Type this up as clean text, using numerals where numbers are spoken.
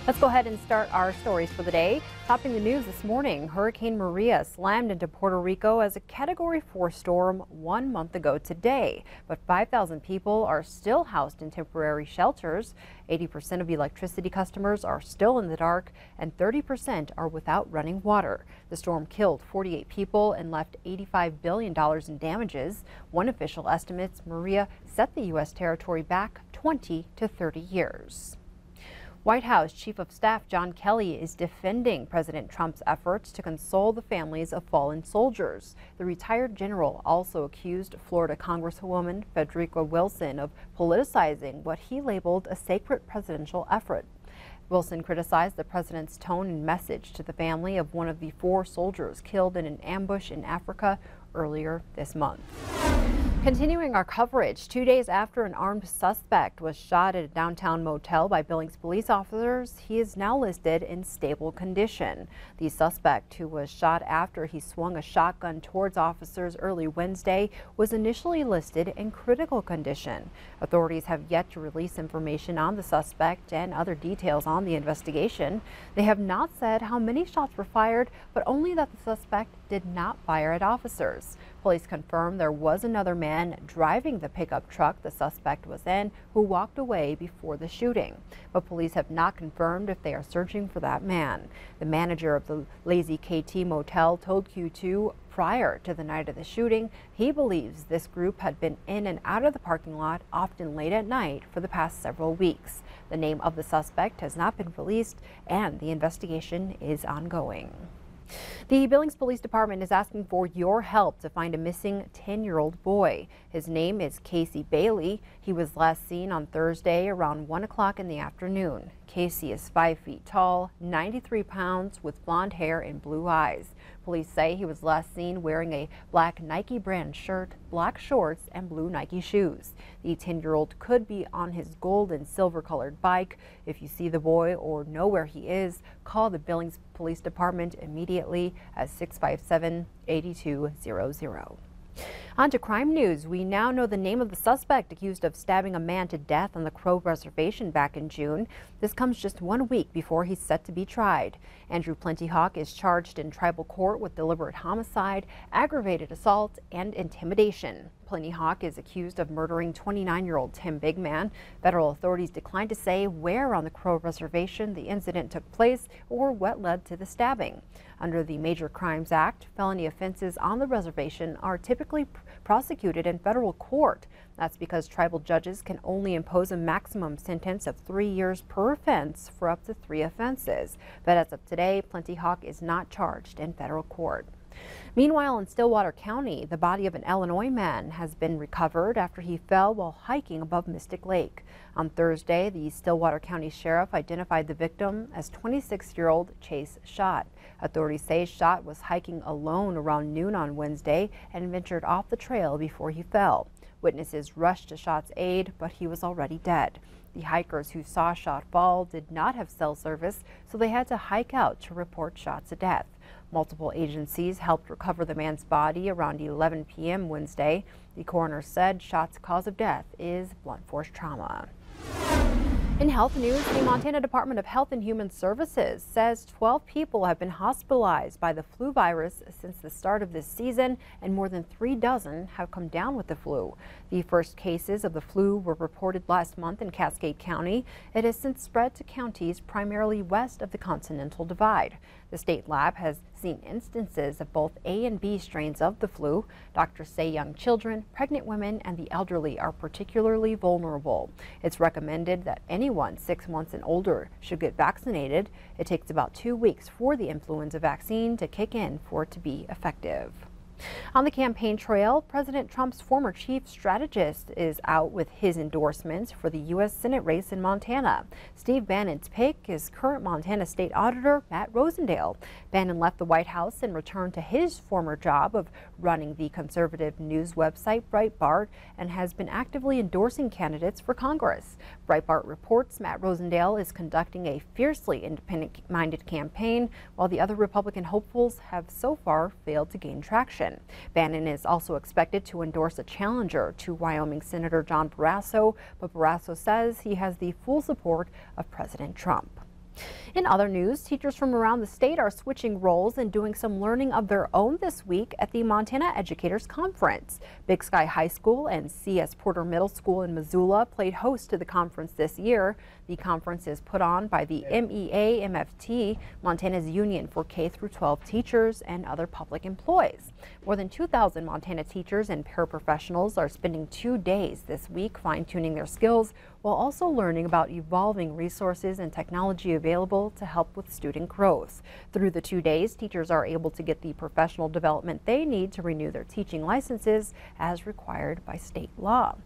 Let's go ahead and start our stories for the day. Topping the news this morning, Hurricane Maria slammed into Puerto Rico as a Category 4 storm 1 month ago today. But 5,000 people are still housed in temporary shelters. 80% of electricity customers are still in the dark and 30% are without running water. The storm killed 48 people and left $85 billion in damages. One official estimates Maria set the U.S. territory back 20 to 30 years. White House Chief of Staff John Kelly is defending President Trump's efforts to console the families of fallen soldiers. The retired general also accused Florida Congresswoman Frederica Wilson of politicizing what he labeled a sacred presidential effort. Wilson criticized the president's tone and message to the family of one of the 4 soldiers killed in an ambush in Africa earlier this month. Continuing our coverage, 2 days after an armed suspect was shot at a downtown motel by Billings police officers, he is now listed in stable condition. The suspect, who was shot after he swung a shotgun towards officers early Wednesday, was initially listed in critical condition. Authorities have yet to release information on the suspect and other details on the investigation. They have not said how many shots were fired, but only that the suspect did not fire at officers. Police confirmed there was another man driving the pickup truck the suspect was in who walked away before the shooting. But police have not confirmed if they are searching for that man. The manager of the Lazy KT Motel told Q2 prior to the night of the shooting he believes this group had been in and out of the parking lot often late at night for the past several weeks. The name of the suspect has not been released and the investigation is ongoing. The Billings Police Department is asking for your help to find a missing 10-year-old boy. His name is Casey Bailey. He was last seen on Thursday around 1 o'clock in the afternoon. Casey is 5 feet tall, 93 pounds, with blonde hair and blue eyes. Police say he was last seen wearing a black Nike brand shirt, black shorts, and blue Nike shoes. The 10-year-old could be on his gold and silver colored bike. If you see the boy or know where he is, call the Billings Police Department immediately at 657-8200. On to crime news. We now know the name of the suspect accused of stabbing a man to death on the Crow Reservation back in June. This comes just 1 week before he's set to be tried. Andrew Plentyhawk is charged in tribal court with deliberate homicide, aggravated assault, and intimidation. Plentyhawk is accused of murdering 29-year-old Tim Bigman. Federal authorities declined to say where on the Crow Reservation the incident took place or what led to the stabbing. Under the Major Crimes Act, felony offenses on the reservation are typically prosecuted in federal court. That's because tribal judges can only impose a maximum sentence of 3 years per offense for up to 3 offenses. But as of today, Plentyhawk is not charged in federal court. Meanwhile, in Stillwater County, the body of an Illinois man has been recovered after he fell while hiking above Mystic Lake. On Thursday, the Stillwater County Sheriff identified the victim as 26-year-old Chase Schott. Authorities say Schott was hiking alone around noon on Wednesday and ventured off the trail before he fell. Witnesses rushed to Schott's aid, but he was already dead. The hikers who saw Schott fall did not have cell service, so they had to hike out to report Schott's death. Multiple agencies helped recover the man's body around 11 p.m. Wednesday. The coroner said Schott's cause of death is blunt force trauma. In health news, the Montana Department of Health and Human Services says 12 people have been hospitalized by the flu virus since the start of this season, and more than 3 dozen have come down with the flu. The first cases of the flu were reported last month in Cascade County. It has since spread to counties primarily west of the Continental Divide. The state lab has seen instances of both A and B strains of the flu. Doctors say young children, pregnant women, and the elderly are particularly vulnerable. It's recommended that anyone 6 months and older should get vaccinated. It takes about 2 weeks for the influenza vaccine to kick in for it to be effective. On the campaign trail, President Trump's former chief strategist is out with his endorsements for the U.S. Senate race in Montana. Steve Bannon's pick is current Montana State Auditor Matt Rosendale. Bannon left the White House and returned to his former job of running the conservative news website Breitbart and has been actively endorsing candidates for Congress. Breitbart reports Matt Rosendale is conducting a fiercely independent-minded campaign, while the other Republican hopefuls have so far failed to gain traction. Bannon is also expected to endorse a challenger to Wyoming Senator John Barrasso, but Barrasso says he has the full support of President Trump. In other news, teachers from around the state are switching roles and doing some learning of their own this week at the Montana Educators Conference. Big Sky High School and C.S. Porter Middle School in Missoula played host to the conference this year. The conference is put on by the MEA-MFT, Montana's union for K-12 teachers and other public employees. More than 2,000 Montana teachers and paraprofessionals are spending 2 days this week fine-tuning their skills while also learning about evolving resources and technology available to help with student growth. Through the 2 days, teachers are able to get the professional development they need to renew their teaching licenses as required by state law.